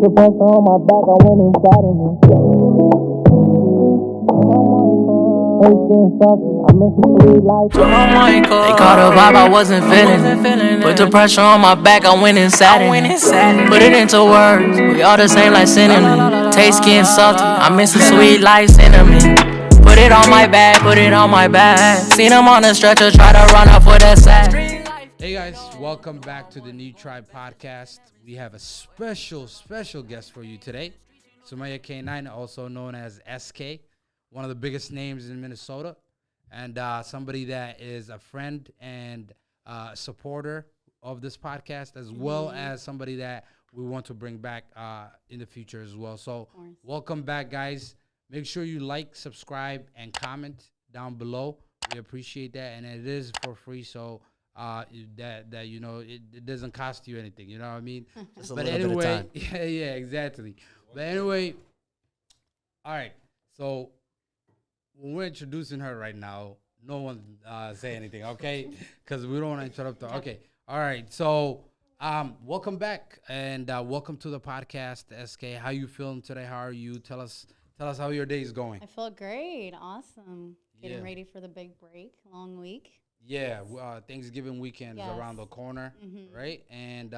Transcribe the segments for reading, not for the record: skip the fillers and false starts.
the pressure on my back, I went inside of it. They caught a vibe, I wasn't feeling it. Put the pressure on my back, I went inside it. Put it into words, we all the same like cinnamon. Taste skin salty, I miss the sweet like cinnamon. Put it on my back, put it on my back. Seen him on the stretcher, try to run off with that sack. Hey guys, welcome back to the New Tribe Podcast. We have a special guest for you today. Sumaya K9, also known as SK, one of the biggest names in Minnesota, and somebody that is a friend and supporter of this podcast, as well as somebody that we want to bring back in the future as well. So welcome back, guys. Make sure you like, subscribe, and comment down below. We appreciate that, and it is for free, so that you know it doesn't cost you anything. You know what I mean? Just a but little bit of anyway, time. yeah, exactly. But anyway, all right. So when we're introducing her right now, no one say anything, okay? Because we don't want to interrupt her. Okay. All right. So welcome back and welcome to the podcast, SK. How you feeling today? How are you? Tell us how your day is going. I feel great. Awesome. Getting Yeah. ready for the big break. Long week. Yeah, Thanksgiving weekend is Yes. around the corner, right? And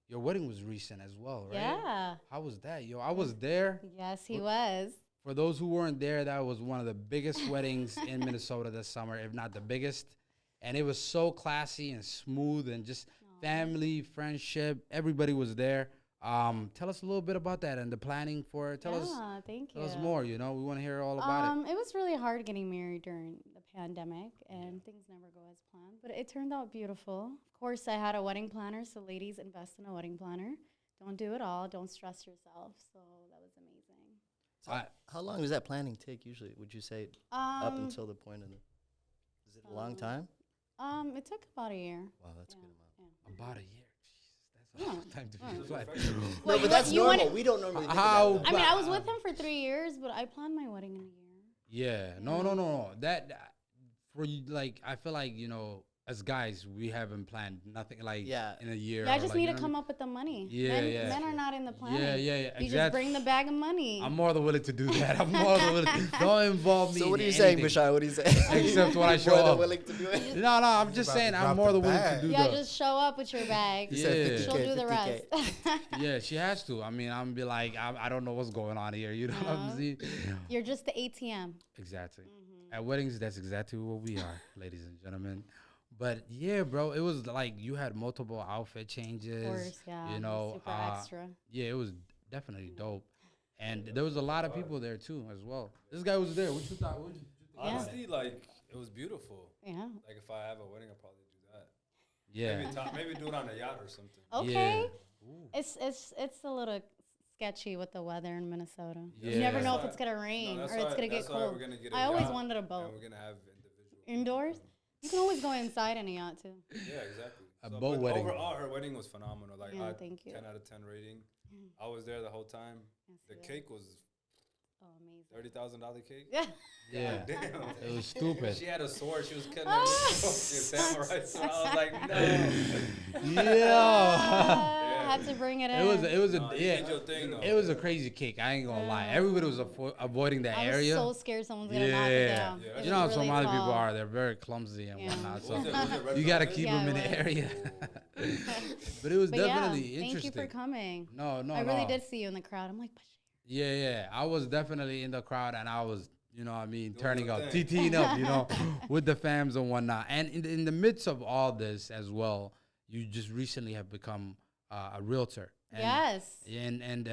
your wedding was recent as well, right? Yeah. How was that? Yo, I was there. Yes, he was. For those who weren't there, that was one of the biggest weddings in Minnesota this summer, if not the biggest. And it was so classy and smooth and just family, friendship. Everybody was there. Tell us a little bit about that and the planning for it. Tell us more. You know, we want to hear all about it. It was really hard getting married during the pandemic, and things never go as planned. But it turned out beautiful. Of course, I had a wedding planner, so ladies, invest in a wedding planner. Don't do it all. Don't stress yourself. So that was amazing. So how long does that planning take usually? Would you say up until the point of the? Is it a long time? It took about a year. Wow, that's a good amount. About a year. That's a long time to be flat. No, but that's normal. We don't normally think How? about that. I mean, I was with him for 3 years, but I planned my wedding in a year. Yeah. No. That for you, like, I feel like, you know, as guys, we haven't planned nothing like in a year. Yeah, I just like, need you to know come up with the money. Yeah, Men are not in the planning. Yeah. You just bring the bag of money. I'm more than willing to do that. I'm more than willing. Don't involve me. So what are in you saying, anything. Bashar? What are you saying? Except when I show More than up. willing to do it. No, I'm just saying I'm more than willing to do Yeah, that. just show up with your bag. You said Yeah. 50K, She'll do the 50K. rest. Yeah, she has to. I mean, I'm be like, I don't know what's going on here. You know what I'm saying? You're just the ATM. Exactly. At weddings, that's exactly what we are, ladies and gentlemen. But yeah, bro, it was like you had multiple outfit changes. Of course, yeah. You know, super extra. yeah, it was definitely dope. And there was a lot of people there too, as well. This guy was there. What you thought? What you think? Honestly, like, it was beautiful. Yeah. Like, if I have a wedding, I'll probably do that. Yeah. Maybe do it on a yacht or something. Okay. Yeah. It's a little sketchy with the weather in Minnesota. Yeah. You never That's know why- if it's gonna rain that's or it's why- gonna get that's why cold. we're gonna get a I always yacht, wanted a And boat. we're gonna have individual. Indoors? You can always go inside in a yacht too. Yeah, exactly. A So, boat but wedding. Overall, her wedding was phenomenal. Like, Yeah, thank you. 10 out of 10 rating. I was there the whole time. Yes, The you cake was Oh, amazing. $30,0and cake. Yeah. Yeah. Damn. It was stupid. She had a sword. She was cutting everything. Samurai sword. I was like, no. Yeah. Had to bring it in. It was No, a you yeah. did your thing, though. It was a crazy cake. I ain't gonna lie. Everybody was avoiding that I area. was so scared someone's gonna knock it down. Yeah. It You was know how really Somali people tall. are. They're very clumsy and Yeah. whatnot. So Was it red you gotta velvet? keep Yeah, them in it the was. area. But it was But definitely yeah, interesting. thank you for coming. No. I really did see you in the crowd. I'm like, Yeah. I was definitely in the crowd, and I was, you know what I mean, turning your up, thing. TTing up, you know, with the fams and whatnot. And in the midst of all this as well, you just recently have become a realtor. And, yes. And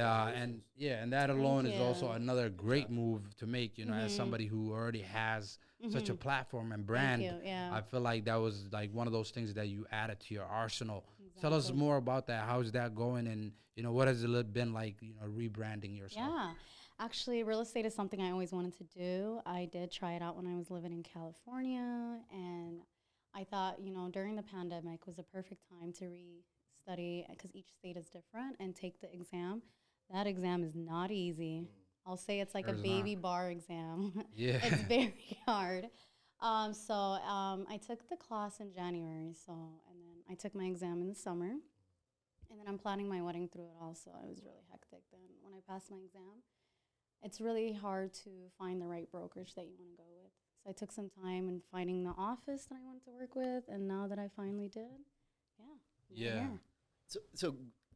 that alone is also you. another great move to make, you know, as somebody who already has such a platform and brand. you, yeah. I feel like that was like one of those things that you added to your arsenal. Tell us more about that. How's that going? And, you know, what has it been like, you know, rebranding yourself? Yeah. Actually, real estate is something I always wanted to do. I did try it out when I was living in California, and I thought, you know, during the pandemic was a perfect time to re-study because each state is different and take the exam. That exam is not easy. I'll say it's like Sure a is baby not. bar exam. Yeah. It's very hard. So I took the class in January, and then I took my exam in the summer. And then I'm planning my wedding through it also. It was really hectic then. When I passed my exam, it's really hard to find the right brokerage that you want to go with. So I took some time in finding the office that I wanted to work with, and now that I finally did, Yeah. So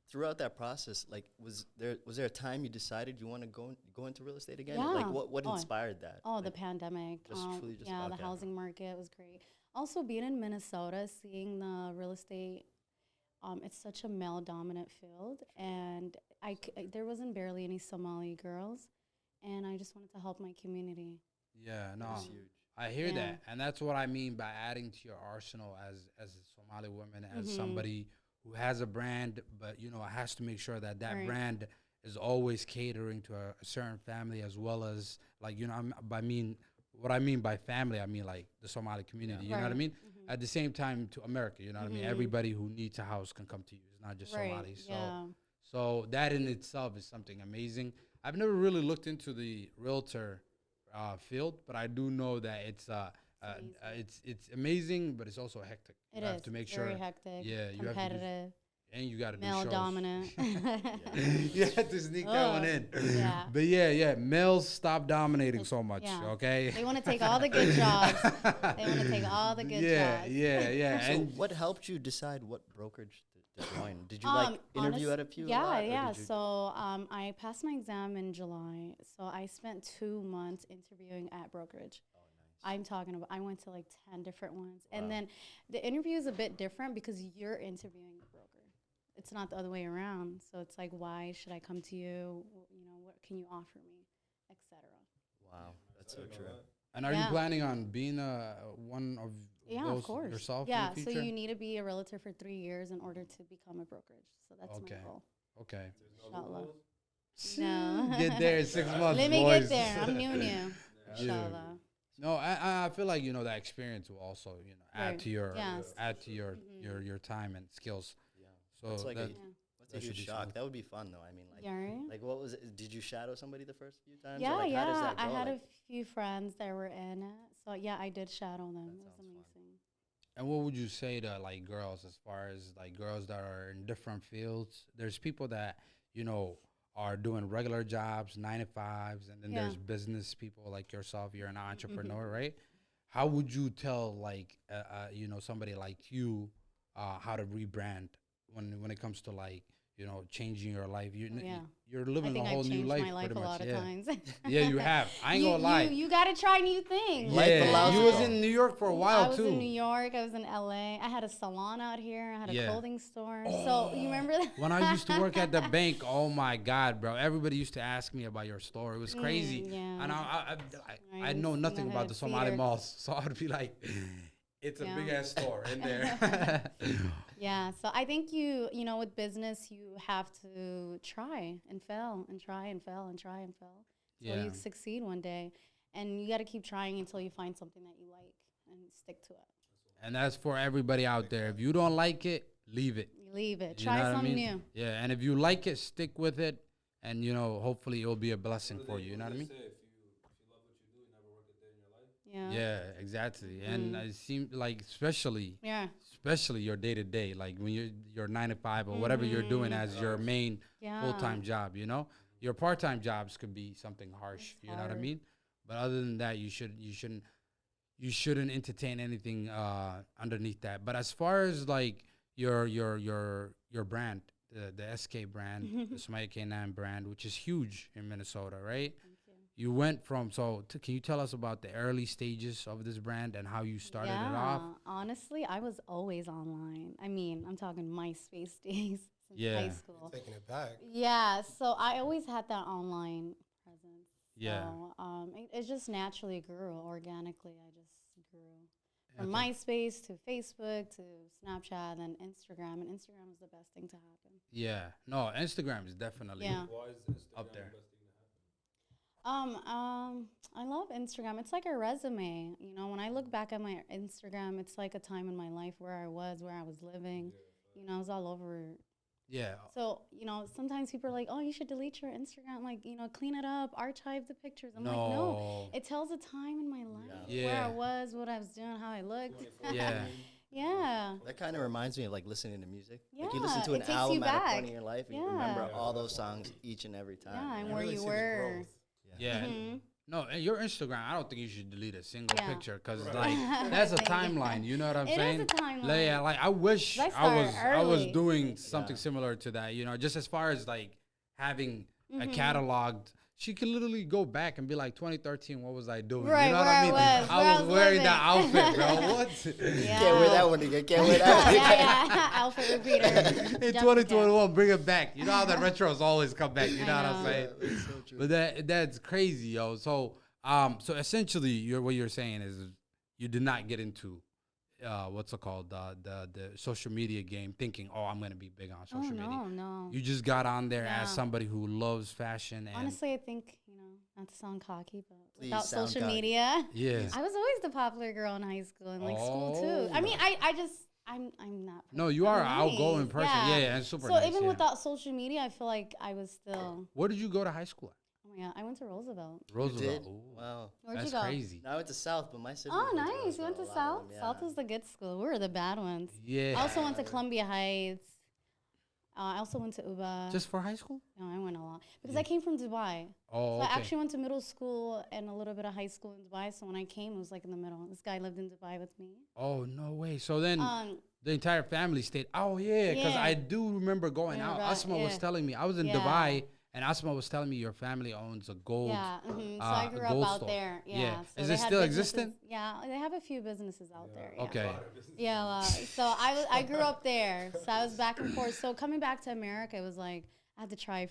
throughout that process, like, was there a time you decided you want to go into real estate again? Yeah. Like, what inspired that? Oh, like, the pandemic. just truly just yeah, the okay. housing market was great. Also, being in Minnesota, seeing the real estate, it's such a male-dominant field, and there wasn't barely any Somali girls, and I just wanted to help my community. Yeah, no, That's huge. I hear Yeah. that, and that's what I mean by adding to your arsenal as a Somali woman, as somebody who has a brand, but has to make sure that Right. brand is always catering to a certain family, as well as like what I mean by family, I mean like the Somali community. You know what I Right. mean? At the same time, to America, you know what I mean? Everybody who needs a house can come to you. It's not just Right. Somalis. Yeah. So that in itself is something amazing. I've never really looked into the realtor field, but I do know that it's amazing, but it's also hectic. It You have is. to make It's sure. very hectic. Yeah, you have to do, competitive. and you got to do Male shows. dominant. You have to sneak that one in. Yeah. But yeah, males stop dominating so much. Yeah. Okay. They want to take all the good jobs. They want to take all the good jobs. Yeah. So And what helped you decide what brokerage to join? Did you like interview at a few? Yeah, a lot, or yeah. did you- So I passed my exam in July. So I spent 2 months interviewing at brokerage. Oh, nice. I'm talking about, I went to like 10 different ones. And then the interview is a bit different because you're interviewing the broker. It's not the other way around. So it's like, why should I come to you? What can you offer me, etc. Wow, that's so true. are you Yeah. planning on being one of Yeah, those of course. yourself? Yeah, in the so future? you need to be a realtor for 3 years in order to become a brokerage. So that's Okay. my goal. Okay. Inshallah. No. Get there in 6 months. Let me boys. get there. I'm new. Yeah. Inshallah. No, I feel like that experience will also add Right. to your Yes. your time and skills. Yeah. So That's like that, Yeah. That's that a should huge be shock. fun. That would be fun though. I mean, like, Yeah, right? like what was it? Did you shadow somebody the first few times? Or, Yeah, like, how does yeah. that I go? had Like, a few friends that were in it. So yeah, I did shadow them. That It was sounds fun. amazing. And what would you say to like girls, as far as like girls that are in different fields? There's people that are doing regular jobs, 9 to 5s, and then Yeah. there's business people like yourself. You're an entrepreneur, right? How would you tell like somebody like you how to rebrand when it comes to like changing your life? Yeah. You're I living a think whole I've new changed life my life pretty a much. lot of Yeah. times. Yeah, you have. I ain't gonna lie. You gotta try new things. Life Yeah, allows you it was all. in New York for a while I was too. in New York. I was in LA. I had a salon out here. I had a Yeah. clothing store. So you remember that? When I used to work at the bank, oh my God, bro! Everybody used to ask me about your store. It was crazy, yeah. and I I know used to nothing know about how the to Somali feed her. malls, so I'd be like, "It's a Yeah. big ass store in there." Yeah. So I think with business, you have to try and fail and try and fail and try and fail until Yeah. you succeed one day. And you got to keep trying until you find something that you like and stick to it. And that's for everybody out there. If you don't like it, leave it. You leave it. You Try know what I something mean? new. Yeah, and if you like it, stick with it, and hopefully it'll be a blessing for you. You know what I mean? If you love what you do, you never work a day in your life. Yeah. Yeah, exactly. And it seems like especially your day to day, like when you're 9 to 5 or whatever you're doing as your main Yeah. full-time job, your part-time jobs could be something harsh. It's You know what I hard. mean? But other than that, you shouldn't entertain anything underneath that. But as far as like your brand, the SK brand, the Sumaya K9 brand, which is huge in Minnesota, right? Thank you. You went from can you tell us about the early stages of this brand and how you started it off? Honestly, I was always online. I mean, I'm talking MySpace days since Yeah. high school. Taking it back. Yeah, so I always had that online presence. Yeah. So it just naturally grew organically. I just grew from Okay. MySpace to Facebook to Snapchat and Instagram. And Instagram is the best thing to happen. Yeah. No, Instagram is definitely Yeah. Why is Instagram Up there. the best thing to happen? I love Instagram. It's like a resume. When I look back at my Instagram, it's like a time in my life where I was living. It's all over. Yeah. So, sometimes people are like, oh, you should delete your Instagram. Like, clean it up, archive the pictures. I'm like, no, it tells a time in my life where Yeah. I was, what I was doing, how I looked. Yeah. Yeah. That kind of reminds me of like listening to music. Like you Yeah, listen to it an takes you album at a back. point in your life, and you Yeah. remember all those songs each and every time. Yeah, and You where really you see the were. growth. Yeah. Mhm. No, and your Instagram, I don't think you should delete a single Yeah. picture because like that's a Thank you. timeline. You know what I'm It is saying? a timeline. Like, yeah, like I wish 'Cause I I was started early. doing something Yeah. similar to that. You know, just as far as like having a Mhm. cataloged. She could literally go back and be like, 2013, what was I doing? Right, you know what where I I mean? was, where I was wearing that living. outfit, bro. What? Yeah. Can't wear that one again. Can't wear that one again. yeah. Outfit repeater. In Jessica. 2021, bring it back. You know how the retros always come back. You I know what I'm know. saying? Yeah, it's so true. But that's crazy, yo. So so essentially, what you're saying is you did not get into what's it called the social media game, thinking, oh, I'm gonna be big on Oh, social media. no. You just got on there Yeah. as somebody who loves fashion and Honestly, I think, not to sound cocky, but Please without sound social cocky. media, yeah. I was always the popular girl in high school and like school too. I mean, Oh. I'm not. No, you are an I'm nice. outgoing person. Yeah, and super So nice. even yeah. without social media, I feel like I was still. Where did you go to high school at? Oh my god, I went to Roosevelt. You Roosevelt. did? Ooh, Wow. Where'd that's you go? crazy. No, I went to South, but my siblings Oh, went to nice. You went to Roosevelt, a lot of South. them, South yeah. was the good school. We were the bad ones. Yeah. I also went to Columbia Heights. I also went to Uba. Just for high school? No, I went a lot because I came from Dubai. Oh, So okay. I actually went to middle school and a little bit of high school in Dubai. So when I came, it was like in the middle. This guy lived in Dubai with me. Oh, no way. So then Um, the entire family stayed. Oh, yeah, because Yeah. I do remember going Yeah, out. right, Asma was yeah. telling me. I was in Yeah. Dubai, and Asma was telling me your family owns a gold. yeah. So I grew up gold out store. there. Yeah. Yeah. So Is they it had still businesses- existent? Yeah, they have a few businesses out there. Yeah. Okay. Yeah. So I grew up there. So I was back and forth. So coming back to America, it was like I had to try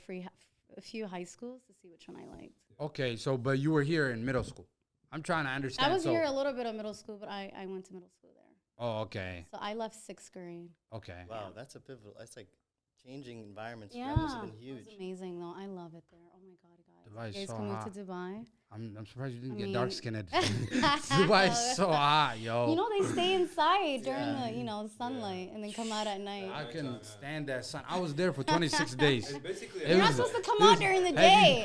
a few high schools to see which one I liked. Okay, so, but you were here in middle school. I'm trying to understand. I was so, here a little bit of middle school, but I went to middle school there. Oh, okay. So I left 6th grade. Okay. Wow, that's a pivotal. That's like changing environments. Yeah, That must have been it huge. was amazing though. I love it there. Oh my god, guys! Dubai is You guys so can move hot. to Dubai. I'm surprised you didn't I get mean- dark skinned. Dubai is so hot, yo. You know they stay inside during Yeah. the sunlight and then come out at night. I couldn't stand that sun. I was there for 26 days. It's basically It You're not was- supposed to come it was- out during the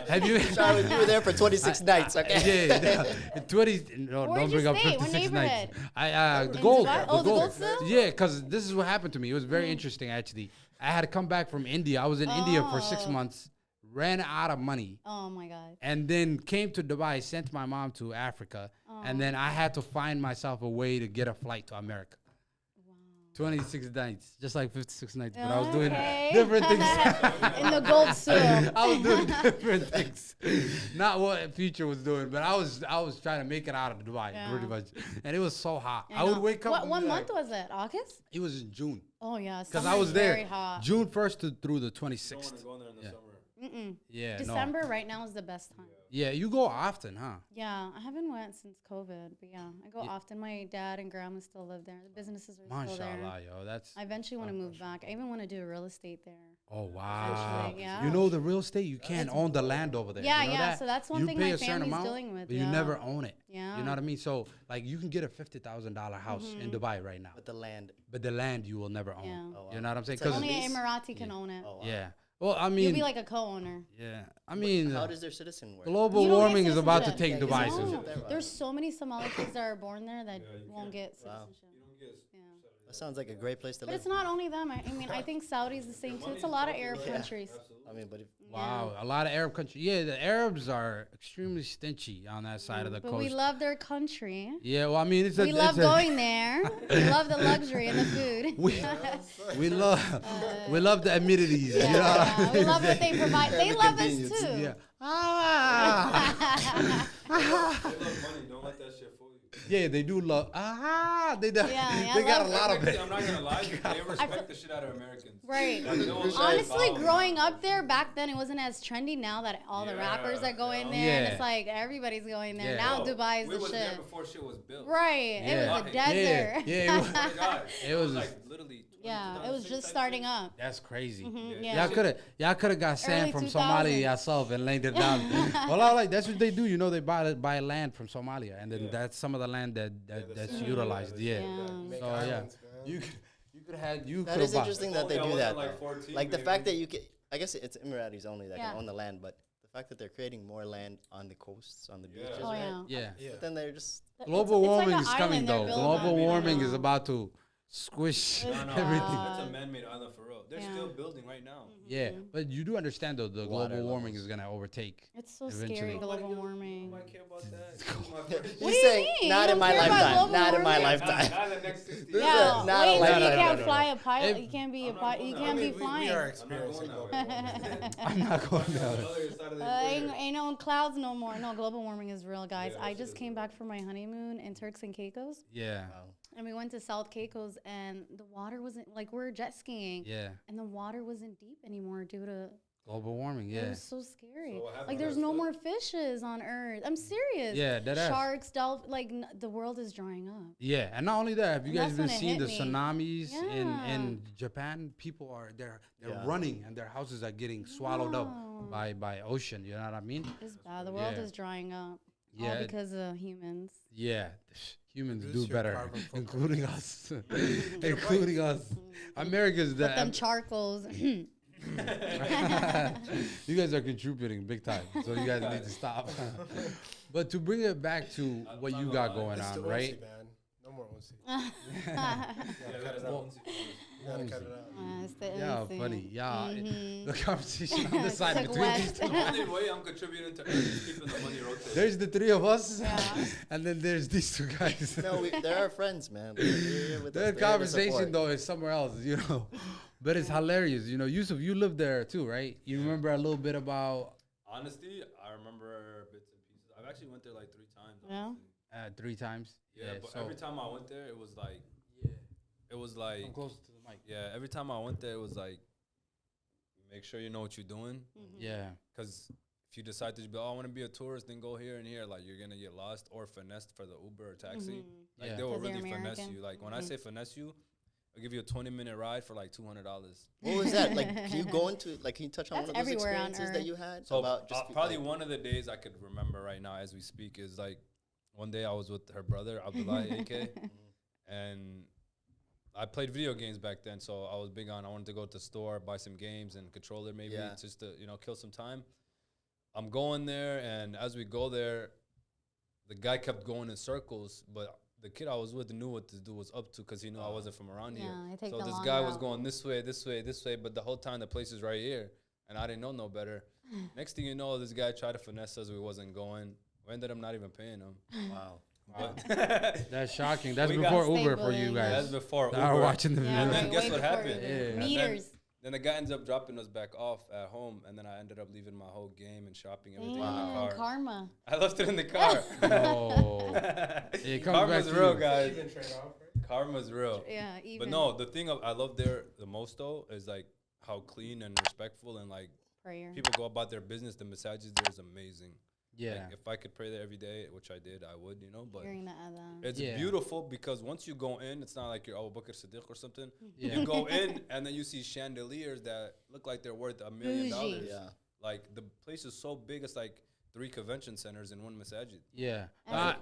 Have day. Charlotte, you were there for 26 nights, okay? Yeah, 20. No, Where'd don't you bring up stay? What 56 nights. neighborhood? The In gold. Dubai? Oh, the gold still? Yeah, because this is what happened to me. It was very interesting, actually. I had to come back from India. I was in India for 6 Oh. months, ran out of money, Oh my god. and then came to Dubai, sent my mom to Africa, and then I had to find myself a way to get a flight to America. 26 nights, just like 56 nights, but I was doing Okay. different things. In the gold suit. I was doing different things, not what Future was doing, but I was trying to make it out of Dubai Yeah. pretty much, and it was so hot. I know. would wake up. What and one be month like- was it? August? It was in June Oh yeah. because I summer's was there Very hot. June 1st through the Don't want 26th. to go there in the Yeah. summer. Yeah, no. December right now is the best time. Yeah, you go often, huh? Yeah, I haven't went since COVID, but yeah, I go Yeah. often. My dad and grandma still live there. The businesses are still there. Mashallah, yo, that's. I eventually want to move back. I even want to do real estate there. Oh wow! Eventually, yeah. You know the real estate, you can't own the land over there. Yeah, you know yeah, that? so that's one You thing pay my a certain family's amount, dealing with, but you yeah. never own it. Yeah. You know what I mean? So like you can get a $50,000 house in Dubai right now, But the land. but the land you will never own. Yeah. Oh, wow. You know what I'm saying? It's like Only a an lease? Emirati can own it. Oh, wow. yeah. Well, I You'll mean, be like a co-owner. yeah. I mean, How does their citizen work? global You don't get warming is about to citizenship. take Yeah, Dubai. you soon. don't. No, there's so many Somali kids that are born there that Yeah, you won't get Wow. citizenship. You don't get Yeah. That sounds like a great place to But live. it's not only them. I mean, I think Saudi's the same too. It's a lot of Arab countries. I mean, but if, Wow, a lot of Arab countries. Yeah, the Arabs are extremely stingy on that side of the But coast. we love their country. Yeah, well, I mean, it's We love it's going there. We love the luxury and the food. we love the amenities. Yeah, you know? yeah. We love what they provide. They love us convenience. too. Yeah. Ah. They love money. Don't let that shit fool you. Yeah, they do love. They do. Yeah, they I got a love- lot of it. I'm not gonna lie. They respect the shit out of Americans. Right. Like, no one's Honestly, like, growing up there back then, it wasn't as trendy. Now that all the rappers are going there, and Yeah. it's like everybody's going there. Yeah. Now "Oh, Dubai is we the was shit. there before shit was built. Right. Yeah. It was a Yeah, desert. yeah, it was- Oh my God. It was like literally. Yeah, it was 2006 just type starting shit. up. That's crazy. Yeah. Y'all could have got sand Early from 2000s. Somalia yourself and laid it down. Well, I like that's what they do. You know, they buy land from Somalia, and then that's some of the land that's utilized. Yeah. Yeah. So yeah, you could have that is interesting that they Only I do wasn't, that. like, though. 14 Like the maybe. fact that you can, I guess it's Emiratis only that Yeah. can own the land, but the fact that they're creating more land on the coasts, on the beaches, Oh right? yeah. Yeah. But then they're just Global It's like warming an is coming island they're though. building Global on, you warming know. is about to squish It's everything. That's a bad. man-made island for real. They're Yeah. still building right now. Yeah, but you do understand though the Water global warming levels. is gonna overtake. It's so Eventually. scary, Nobody global gives- warming. Nobody care about that. This is my first- What He's do you saying, mean? not You in my don't care about lifetime. global Not in my warming? lifetime. Not the next 60 This years. is Yeah, not wait, a but lifetime. you No, can't no, fly no. a pilot. If- You can't be a I'm not pilot. going You that can't way. be flying. I'm not going that way. I'm not going down. Ain't no clouds no more. No, global warming is real, guys. Yeah, I that just shit is came real. back from my honeymoon in Turks and Caicos, Yeah, Wow. and we went to South Caicos, and the water wasn't like we're jet skiing, yeah. and the water wasn't deep anymore due to Global warming. it Yeah, was so scary. So what happened? Like there's That's no it? more fishes on Earth. I'm serious. yeah. That ass. Sharks, dolphins, like the world is drying up. Yeah, and not only that, have you And guys that's been when it seeing the hit me. tsunamis Yeah. in Japan? People are they're Yeah. running and their houses are getting swallowed up Wow. by ocean. You know what I mean? It's bad. The world Yeah. is drying up. Yeah, All because of humans. yeah. Humans Reduce do your better, carbon footprint. including us, including us. America's the But them charcoals. you guys are contributing big time, so you guys need to stop. But to bring it back to what you got going It's on, the right? OC, man. No more OC. Yeah, that's not once you- You gotta cut it out. It's the Yeah, innocent. funny. Yeah, Mhm. the conversation on the side Took between these west. two. The only way I'm contributing to keeping the money rotating. There's the three of us, Yeah. and then there's these two guys. No, they're our friends, man. They're here with us. The They're here to conversation support. though is somewhere else, you know. But it's hilarious, you know. Yusuf, you lived there too, right? You remember a little bit about Honestly, I remember bits and pieces. I've actually went there like 3 times. Yeah. honestly. 3 times. Yeah, but so every time I went there, it was like, come closer to the mic. yeah. Every time I went there, it was like, make sure you know what you're doing, Yeah, because if you decide to be, oh, I want to be a tourist, then go here and here, like you're gonna get lost or finessed for the Uber or taxi. Like Yeah. they will 'Cause they're really finesse American. you. Like when I say finesse you, I'll give you a 20-minute ride for like $200. What was that? Like, can you go into, like, can you touch on That's one of those everywhere on experiences that Earth. you had? So about just probably like, one of the days I could remember right now as we speak is like one day I was with her brother Abdullah AK, and I played video games back then, so I was big on. I wanted to go to the store, buy some games and controller maybe Yeah. just to kill some time. I'm going there, and as we go there, the guy kept going in circles, but the kid I was with knew what this dude was up to because he knew I wasn't from around Yeah, here. I take So the this long guy was route. going this way, this way, this way, but the whole time the place is right here, and I didn't know no better. Next thing you know, this guy tried to finesse us. We wasn't going. We ended up not even paying him. wow. that's shocking. That's We got before Uber for stable you in. That's guys before that are Uber. watching the Yeah, And video. then way guess what before happened? Uber. Yeah. And then- Meters. Then the guy ends up dropping us back off at home, and then I ended up leaving my whole game and shopping everything in the Damn, car. karma. I left it in the car. No. It comes Karma's back to real, you. guys. Even trade off, right? Karma's real. Yeah, even. But no, the thing I love there the most though is like how clean and respectful and like prayer. people go about their business. The massages there is amazing. Yeah, Like, if I could pray there every day, which I did, I would, But Hearing the adhan. it's Yeah. beautiful because once you go in, it's not like you're Abu Bakr Siddiq or something. yeah. You go in and then you see chandeliers that look like they're worth $1 million. Bougie. Yeah. Like the place is so big, it's like 3 convention centers in one masajid. Yeah, And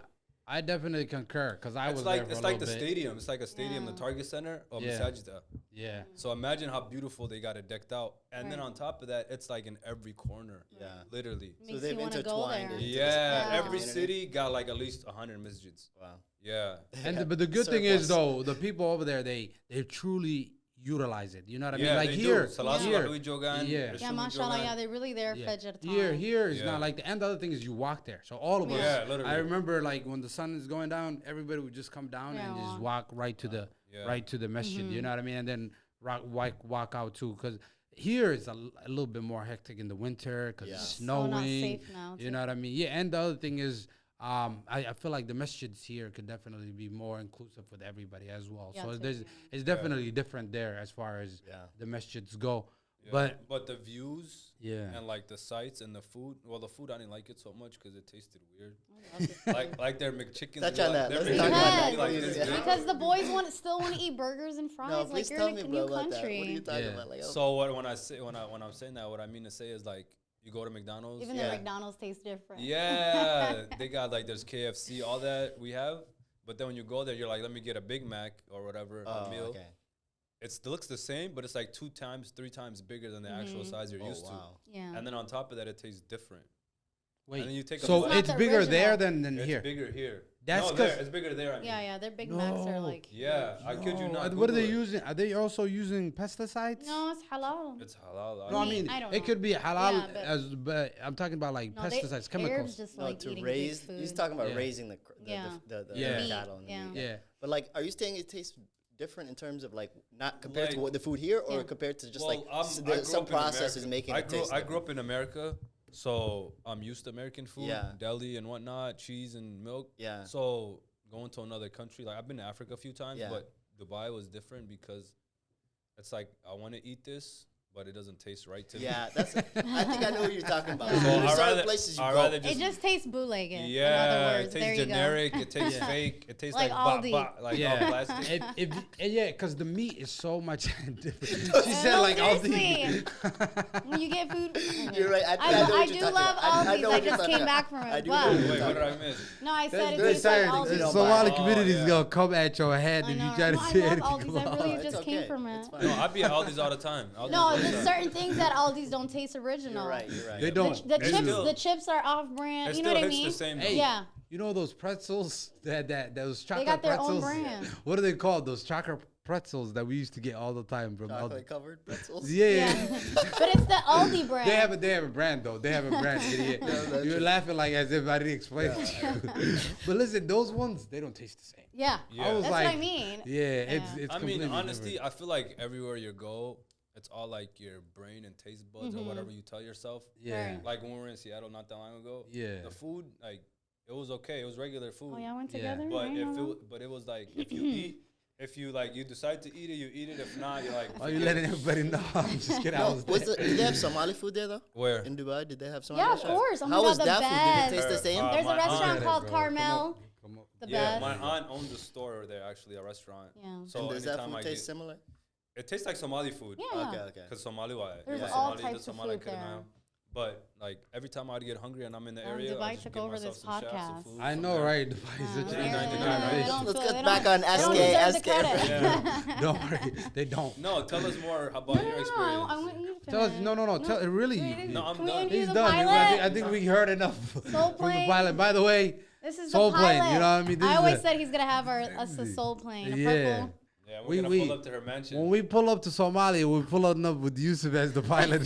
I definitely concur because I It's was like there for it's a like the little bit. stadium. It's like a stadium, Yeah. the Target Center of Yeah. masajida. Yeah, So imagine how beautiful they got it decked out, and then Right. on top of that, it's like in every corner, Yeah. literally. Makes they've you want to go intertwined there. it. Yeah, Yeah. every community. city got like at least 100 masjids. Wow. Yeah, but the good thing is Surplus. though, the people over there they truly utilize it. You know what I mean? yeah, Like they here, do. Salat here, Subahi Jogan, Yeah. Yeah, Rishumi mashallah, Jogan. yeah, they're really there Yeah. Fajr time. Here is Yeah. not like and the other thing is you walk there. So all of us, Yeah, literally. I remember like when the sun is going down, everybody would just come down and Yeah, just walk right to the Yeah. masjid. You know what I mean? And then walk out too, because here is a little bit more hectic in the winter because Yeah. it's So snowing. not safe now, You too. know what I mean? Yeah, and the other thing is. I feel like the masjids here could definitely be more inclusive with everybody as well. Yeah, so too, there's yeah. it's definitely different there as far as Yeah. the masjids go. Yeah. But the views Yeah. and like the sights and the food. Well, the food I didn't like it so much because it tasted weird. I love it. like their McChickens. Touch were on like, that. their Let's McChickens talk about would be that, like please. this Yeah. big. Because the boys still want to eat burgers and fries. No, like please you're tell in me, a bro, new about that. country. What are you talking Yeah. about? Like, So when I'm saying that, what I mean to say is like you go to McDonald's. Even Yeah. the McDonald's tastes different. Yeah, they got like there's KFC, all that we have. But then when you go there, you're like, let me get a Big Mac or whatever a meal. okay. It looks the same, but it's like 2 times, 3 times bigger than the actual size you're used wow. Yeah. to. And then on top of that, it tastes different. Wait, And then you take a so flight. It's it's not the bigger there original. than It's here. bigger here. That's no, there. 'cause- It's bigger there. I mean. Yeah, their Big Macs are like. Yeah, I kid you No, not. what are they Google it. using? Are they also using pesticides? No, it's halal. It's halal. No, I mean, I don't it know. could be halal, Yeah, but I'm talking about like No, pesticides, Arabs chemicals. just No, like to eating raise. big food. He's talking about Yeah. raising the Yeah. Yeah. the cattle. And the Yeah. meat. Yeah. But like, are you saying it tastes different in terms of like not compared to Like- what the food here, or Yeah. compared to just Well, like I grew some up in process is America. making I it grew, taste I grew different? up in America, so I'm used to American food, Yeah. deli and whatnot, cheese and milk. Yeah. So going to another country, like I've been to Africa a few times, Yeah. but Dubai was different because it's like I want to eat this, but it doesn't taste right to me. Yeah, that's. I think I know what you're talking about. So There's I'd certain rather- places you I'd go. rather It just tastes bootlegged. in Yeah, other it words. There tastes you generic. go. It tastes Yeah. fake. It tastes Like like Aldi. like Yeah. all plastic. Yeah, because the meat is so much different. She No, said like all seriously. the. When you get food, You're right. I I, know what I you're do talking love about. I Aldi's. know I what you're just talking came about. back from I it. do But know Wait, what what you're did I miss? no, I said it Very tastes like sorry. Aldi's. You The don't Somali buy- community is yeah. gonna come at your head I if you know. try to No, I say love anything. Aldi's. I wrong. really It's just okay. came from It's it. fine. No, I be at Aldi's all the time. Aldi's No, all the there's time. certain things that Aldi's don't taste original. You're right. You're right. They don't. The It's chips, still- the chips are off-brand. It You know still what I hits mean? the same. Hey, Yeah. you know those pretzels those chocolate got their pretzels? own brand. What are they called? Those chocolate pretzels that we used to get all the time from Aldi. Chocolate covered pretzels. Yeah, Yeah. But it's the Aldi brand. They have a brand though. They have a brand, idiot. that's You're true. laughing like as if I didn't explain it to you. But listen, those ones they don't taste the same. Yeah. Yeah. was That's like, what I mean. Yeah, it's I completely mean, honestly, different. I feel like everywhere you go, it's all like your brain and taste buds or whatever you tell yourself. Yeah. Right. Like when we were in Seattle not that long ago. Yeah. The food, like, it was okay. It was regular food. Oh, y'all went Yeah. together? But I if don't know. it was like if you eat, if you like you decide to eat it, you eat it. If not, you're like. Oh, you letting everybody know? I'm just kidding. I No, was did they have Somali food there though? Where? In Dubai, did they have Somali? Yeah, of food? course. Oh my How God, was the that food? Did it taste the best. same? There's a my restaurant aunt- called Carmel. Come up. The Yeah, best. my aunt owned a store there, actually, a restaurant. Yeah. So And does that anytime food I taste get, similar? it tastes like Somali food. Yeah, yeah. Okay, okay. Because Somali, why? There's Yeah. all Somali, types the of Somali food couldn't there. have. But like every time I'd get hungry and I'm in the Oh, area, Dubai I just took get over myself this some shacks of podcast. food I from know, there. right? Dubai is such a Yeah, nice $3.99, country. right? Let's Let's feel- get they back don't- on they don't SK, deserve the SK. credit. Yeah. Don't worry, they don't. No, tell us more about No, your no, experience. I want you to Tell us, finish. no. Tell really. Wait, No, I'm can we done. interview He's the done. pilot? I think we heard enough Soul from the plane? pilot. By the way, This is Soul the plane, pilot. you know what I mean? This I is always a- said he's gonna have us a soul plane. A Yeah. purple. Yeah, we're We- gonna we- pull up to her mansion. when we pull up to Somalia, we pull up with Yusuf as the pilot.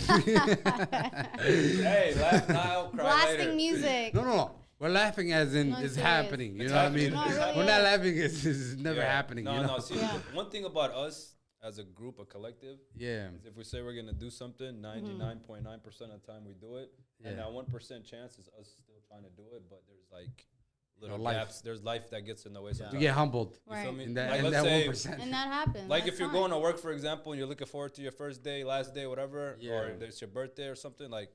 Hey, laugh now, cry Blasting later. music. No. We're laughing as in No, it's serious. happening. You It's know what I mean? happening. No, it really We're not is. laughing. It's never Yeah. happening. No, you know? no. See, Yeah. one thing about us as a group, a collective, Yeah. is if we say we're gonna do something, 99.9% of the time we do it, and Yeah. that 1% chance is us still trying to do it, but there's like little life. gaps. There's life that gets in the way. We Sometimes. get humbled You feel Right. me? in that, Like, in let's that say, 1%. And that happens. like That's if you're fine. going to work, for example, and you're looking forward to your first day, last day, whatever, Yeah. or it's your birthday or something, like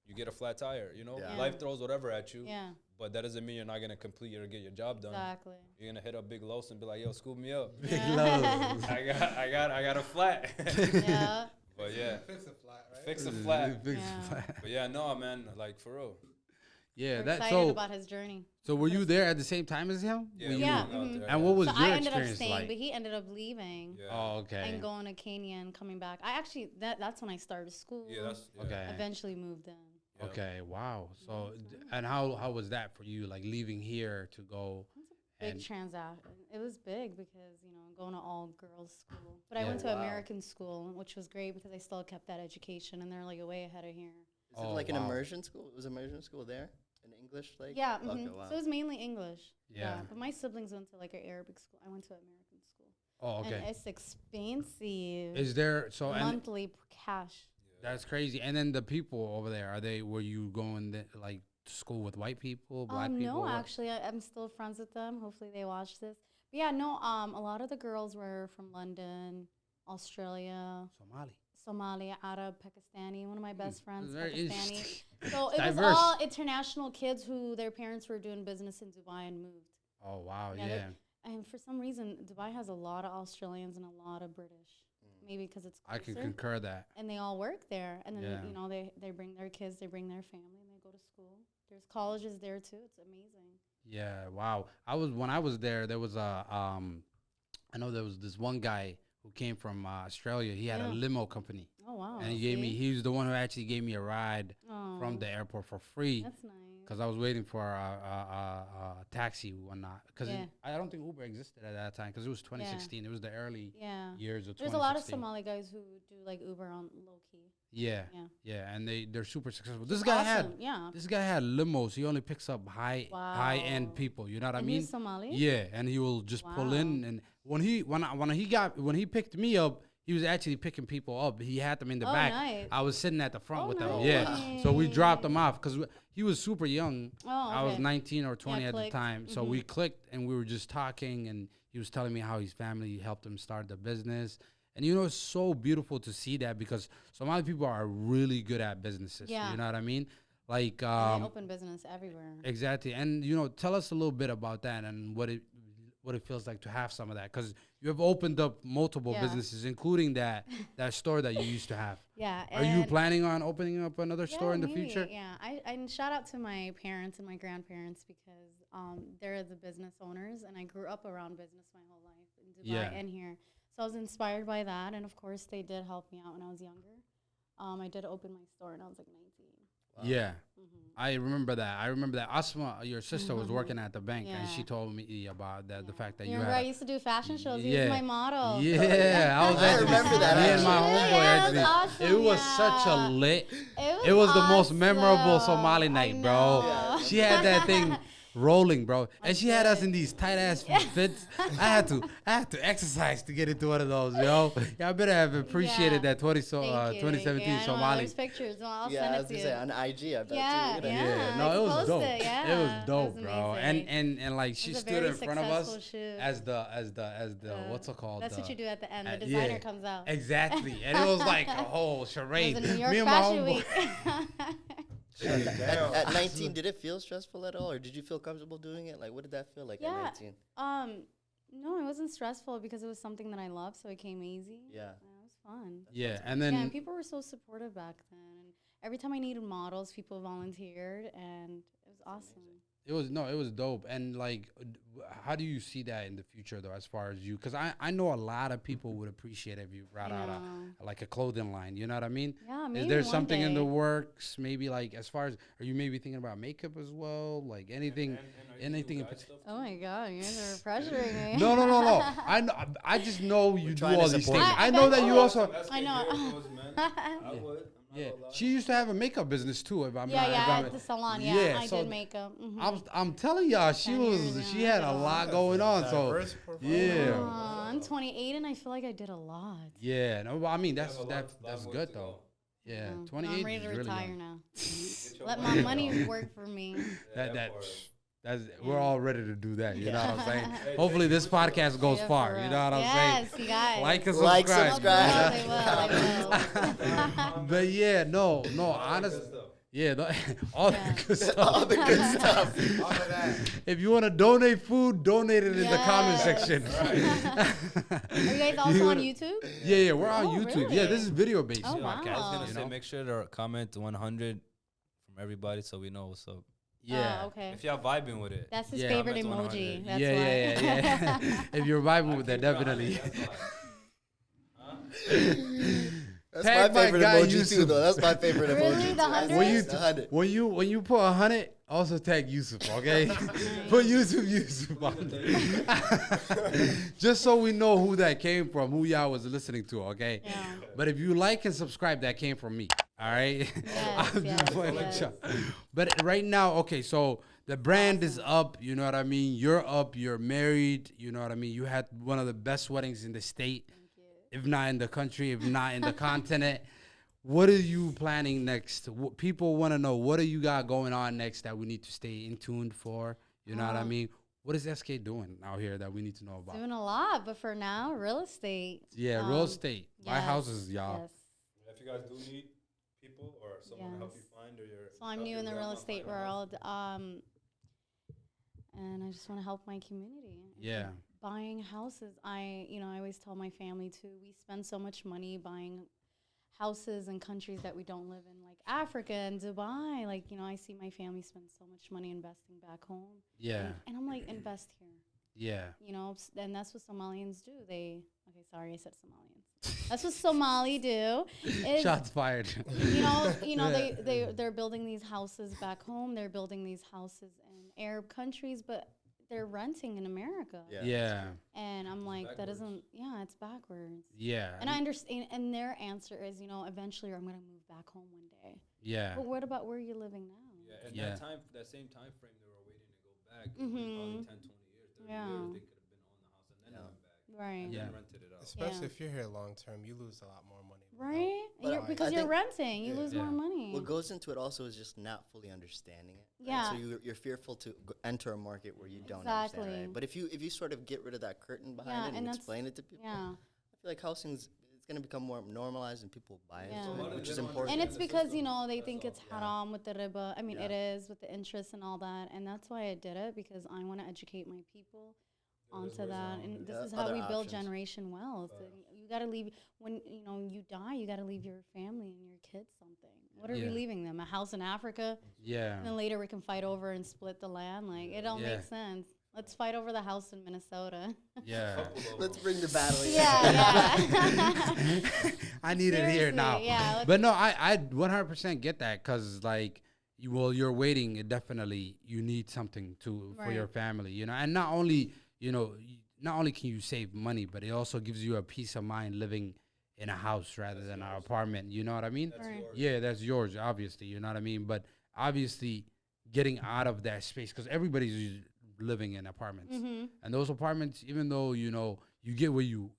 you get a flat tire. You know, Yeah. Yeah. life throws whatever at you, Yeah, but that doesn't mean you're not gonna complete or get your job done. exactly. You're gonna hit up Big Los and be like, "Yo, scoop me up. Big love. I got a flat." Yeah. But yeah, Fix a flat, right? fix a flat. Big Yeah. flat. But yeah, no, man, like for real. Yeah, We're that excited so. about his journey. So were you there at the same time as him? Yeah, Were we you- Yeah, went out mhm. there, And yeah. what was So your I ended up experience staying, like? but he ended up leaving Yeah. Oh, okay. and going to Kenya and coming back. I actually that's when I started school. Yeah, that's yeah. Okay. Eventually moved in. Yeah. Okay. Wow. So, Yeah. and how was that for you? Like leaving here to go. Big And- transaction. It was big because going to all girls school, but I Yeah. went to Wow. American school, which was great because I still kept that education, and they're like way ahead of here. Is it Oh, like an wow. immersion school? Was immersion school there in English? Like Yeah, Okay, mhm. wow. So it was mainly English. Yeah. But my siblings went to like an Arabic school. I went to American school. Oh, And okay. it's expensive. Is there so and monthly cash. that's crazy. And then the people over there, were you going like to school with white people, black people? No, what? actually, I'm still friends with them. Hopefully, they watch this. But yeah, no. A lot of the girls were from London, Australia, Somali. Somalia, Arab, Pakistani. One of my best friends, Very Pakistani. interesting. So it was Diverse. all international kids who their parents were doing business in Dubai and moved. Oh wow, Yeah, yeah. they- And for some reason, Dubai has a lot of Australians and a lot of British. Maybe because it's I can closer. concur that. And they all work there. And then Yeah. they bring their kids, they bring their family, and they go to school. There's colleges there too. It's amazing. Yeah, wow. When I was there, there was I know there was this one guy who came from Australia. He had a Yeah. limo company, Oh wow. and he was the one who actually gave me a ride from Oh, the airport for free. That's nice. because I was waiting for a taxi one night. Because Yeah. I don't think Uber existed at that time because it was 2016. It was the early Yeah. years of 2016. There's a lot of Somali guys who do like Uber on low key. Yeah, Yeah. yeah, and they're super successful. Which This is guy awesome, yeah. this guy had limos. He only picks up high end Wow. people. You know what I And mean? he's Somali? Yeah, and he will just pull in, Wow. and when he picked me up, he was actually picking people up. He had them in the Oh, back. nice. I was sitting at the front Oh, with them. nice. Yeah, so we dropped him off because he was super young. Oh, I was okay. 19 or 20 at the clicked. time. So we clicked and we were just talking, and he was telling me how his family helped him start the business. And it's so beautiful to see that because Somali people are really good at businesses. Yeah. You know what I mean? Like And they open business everywhere. exactly. And tell us a little bit about that and what it feels like to have some of that, because you have opened up multiple Yeah. businesses, including that store that you used to have. Yeah. Are you and- planning on opening up another store in the maybe, future? Yeah, and shout out to my parents and my grandparents because they're the business owners, and I grew up around business my whole life in Dubai Yeah. and here. So I was inspired by that, and of course they did help me out when I was younger. I did open my store when I was like 19. Yeah. Mm-hmm. I remember that. Asma, your sister, was working at the bank, and Yeah. she told me about that. The fact that You you remember I had. used to do fashion shows. He Yeah. was my model. Yeah, I was I actually remember that, Me and my actually. homeboy Yeah, it actually. was awesome, It was such a yeah. lit. It It was the most awesome. memorable Somali I night, bro. know. She had that thing rolling, bro, and she had us in these tight ass fits. I had to exercise to get into one of those, yo. Y'all better have appreciated Yeah. that 2017 I know, Somali. There's pictures. I'll Yeah, send I it was to gonna you. say on IG, I bet Yeah, too. yeah. No, it was Post dope. it, yeah. It was It dope, was bro. amazing. And like she was a stood very in front of us successful shoot. as the what's it called? That's what you do at the end. The yeah. designer comes out. Exactly, and it was like a whole It charade. was a New York Me and my Fashion homeboy. Week. At 19, did it feel stressful at all, or did you feel comfortable doing it? Like, what did that feel like at Yeah. 19? No, it wasn't stressful because it was something that I loved, so it came easy. Yeah. It was fun. Yeah, and Yeah, and then people were so supportive back then. And every time I needed models, people volunteered, and it was awesome. it was dope. And like, how do you see that in the future though, as far as you? Because I know a lot of people would appreciate if you brought out like a clothing line. You know what I mean? Yeah, Is maybe there one something in the day. works? Maybe like as far as, are you maybe thinking about makeup as well? Like anything, anything. In Oh my God, you guys are pressuring me. no. I know. I just know you do trying to all these support things. you. I know that you also. I know. I would. Yeah, she used to have a makeup business too. If I'm Yeah, not, if yeah, I'm, at the salon. yeah, Yeah, I so did makeup. I'm telling y'all, she 10 years, she yeah, had I a did a lot lot. going on. So Diverse portfolio. yeah, I'm 28 and I feel like I did a lot. yeah. No, but I mean that's have a that's lot that's more good to though. go. Yeah, No, 28 I'm ready is to really retire young. now. Let my money work for me. That's we're all ready to do that. You know what I'm saying? Hey, Hopefully this podcast goes Yeah, far. for You real. know what I'm Yes, saying? you guys. Like and Like, subscribe. subscribe. They will. But yeah, no, honestly. Yeah, all Yeah. the good stuff. All the good stuff. All of that. If you want to donate food, donate it in the comment Yes. section. Are you guys also on YouTube? Yeah, we're on Oh, YouTube. really? Yeah, this is video based Oh, podcast. wow. I was gonna you say, know? make sure to comment 100 from everybody so we know what's up. Yeah. Oh, okay. If y'all vibing with it. That's his Yeah. favorite Comments emoji. 100. That's yeah, why. yeah. If you're vibing with that, definitely. That's Tag my my favorite guy emoji too, Yusuf. though. That's my favorite Really? emoji. The too. 100? When you The 100. when you put 100, also tag Yusuf, okay? Put Yusuf on it. Just so we know who that came from, who y'all was listening to, okay? Yeah. But if you like and subscribe, that came from me. All right. I'm yes, just playing yes. with y'all. But right now, okay, so the brand is up. You know what I mean? You're up. You're married. You know what I mean? You had one of the best weddings in the state, if not in the country, if not in the continent. What are you planning next? People want to know, what do you got going on next that we need to stay in tuned for? You know what I mean? What is SK doing out here that we need to know about? Doing a lot, but for now, real estate. Yeah, real estate. Buy yes, houses, y'all. Yes. If you guys do need people or someone to help you Yes. find, or your So I'm new in the real estate world, and I just want to help my community. It's Yeah. like buying houses. I always tell my family too. We spend so much money buying houses in countries that we don't live in, like Africa and Dubai. Like, I see my family spend so much money investing back home. Yeah. And I'm like, invest here. Yeah. And that's what Somalians do. They Okay, sorry, I said Somalians. That's what Somali do. Is, Shots fired. They're building these houses back home. They're building these houses in Arab countries, but they're renting in America. Yeah. And I'm like, that isn't. Yeah, it's backwards. Yeah. And I understand. And their answer is, eventually I'm gonna move back home one day. Yeah. But what about where you're living now? Yeah, and Yeah. that same time frame they were waiting to go back, it was probably 10, 20 years, 30 Yeah. years, they could have been on the house and then went back. Right. And Yeah. then rented it out. Especially if you're here long term, you lose a lot more money. Right? But Because I you're think- renting, you lose Yeah. more money. What goes into it also is just not fully understanding it. right? Yeah. So you're fearful to enter a market where you don't Exactly. understand. Right? But if you sort of get rid of that curtain behind Yeah, it and and that's- explain it to people, Yeah. I feel like housing's it's going to become more normalized and people buy Yeah. into So a lot it, of which them is don't important. And it's because, they That's think all. it's haram with the riba. I mean, Yeah. it is with the interest and all that. And that's why I did it, because I want to educate my people onto that. And this Yeah, is how other we build options. generation wealth. And you got to leave, when, you die, you got to leave your family and your kids something. What are we Yeah. leaving them? A house in Africa? Yeah. And then later we can fight over and split the land? Like, it don't Yeah. make sense. Let's fight over the house in Minnesota. Yeah. Let's bring the battle. yeah. I need it here Seriously, now. yeah, But no, I 100% get that, because like you're waiting. It definitely, you need something for your Right. family, and not only can you save money, but it also gives you a peace of mind living in a house rather than an apartment. You know what I mean? Right. Yeah, that's yours, obviously. You know what I mean? But obviously, getting out of that space, because everybody's living in apartments, and those apartments, even though you get what you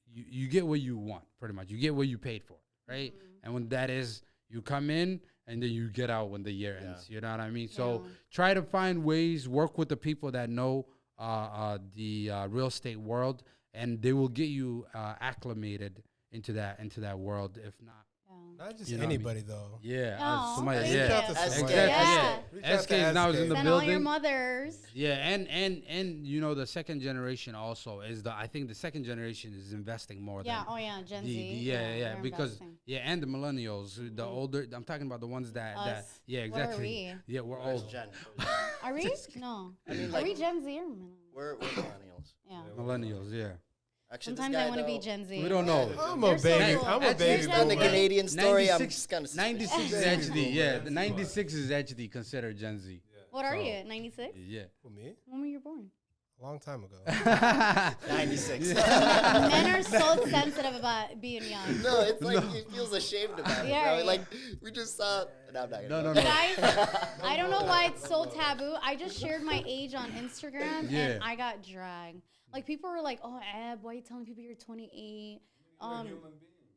get what you want, pretty much. You get what you paid for, right? And when that is, you come in and then you get out when the year ends. You know what I mean? So Yeah. try to find ways, work with the people that know the real estate world, and they will get you acclimated into that world. If not, Not just You know what I mean? anybody though. yeah, Oh, somebody, thank yeah, you. Reach out to SK. somebody. exactly. Yeah. Reach out SK to is now SK. in the Send all your building. mothers. Yeah, and the second generation also is I think the second generation is investing more Yeah. than Oh yeah. Gen the, Z. yeah, they're because investing. and the millennials, the older. I'm talking about the ones that Us. yeah, What are exactly. we? Yeah, we're Where's old Jen? Are we? No. I mean, Are like, we Gen Z or millennials? we're millennials. Yeah. millennials. Yeah, Actually, Sometimes this guy I want to be though- Gen Z. we don't know. I'm They're a so baby. cool. I'm a Actually, baby. Gen On the Z. boomer. Canadian story, I'm 96 just kind of 96 is Baby actually boomer. the 96 is actually considered Gen Z. What are So- you? 96? Yeah. Who, me? When were you born? A long time ago. 96. Men are so sensitive about being young. No, it's like he feels ashamed about it, Yeah, bro. yeah. Like we just saw. No, I'm not gonna No, go no, there. no. Guys, I don't know why it's so taboo. I just shared my age on Instagram Yeah. and I got dragged. Like people were like, "Oh, Ab, why are you telling people you're 28?"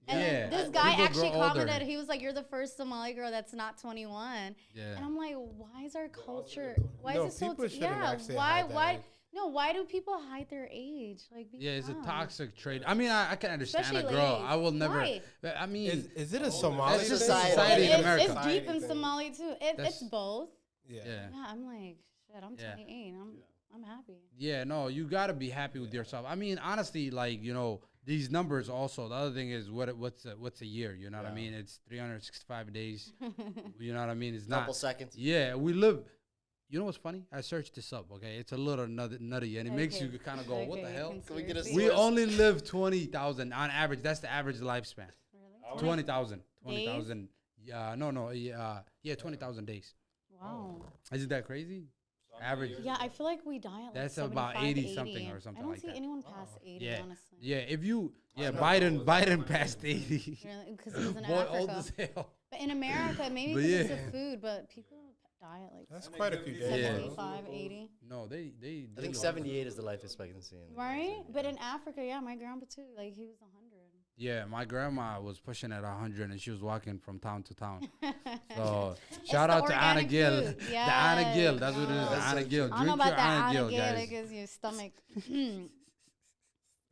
And Yeah. this guy People actually grow older. commented. He was like, "You're the first Somali girl that's not 21." Yeah. And I'm like, "Why is our culture? Why No, is it so? people shouldn't Yeah, actually why? hide that Why? age. No, why do people hide their age? Like, be Yeah, it's a calm. toxic trait. I mean, I can understand Especially a girl. ladies. I will never. Why? I mean, Is it a Somali That's just thing? society in It's America. deep in Society thing. Somali too. It's That's- both. Yeah. yeah. Yeah, I'm like, shit. I'm Yeah. 28. I'm happy. Yeah, no, you gotta be happy with yourself. I mean, honestly, like these numbers. Also, the other thing is what's a year? You know what I mean? It's 365 days. You know what I mean? It's Couple not. seconds. Yeah, we live. You know what's funny? I searched this up. Okay, it's a little nutty, and it makes Okay. you kind of go, "What the Okay, hell?" Can we get a conspiracy. We source? only live 20,000 on average. That's the average lifespan. Really? 20,000. Days? 20,000. Yeah, yeah, 20,000 days. Wow. Isn't that crazy? Average. Yeah, I feel like we die at like That's about 75, 80 something or something I don't like see that. anyone past 80, Yeah. honestly. Yeah, if you, Biden passed 80. Because he was in Boy, old Africa. as hell. But in America, maybe But because yeah. it's the food, but people die at like That's quite a few days. Yeah. 75, 80. No, they I think 78 is the life expectancy. In the Right? USA. But in Africa, yeah, my grandpa too, like he was 100. Yeah, my grandma was pushing at 100 and she was walking from town to town. So shout the out to Anna organic Gill. food. The Anna Gill, Yes. that's what it is. The Oh, Anna so Gill. I don't know Drink about your that Anna Gill, Anna Gill, it guys. gives you stomach.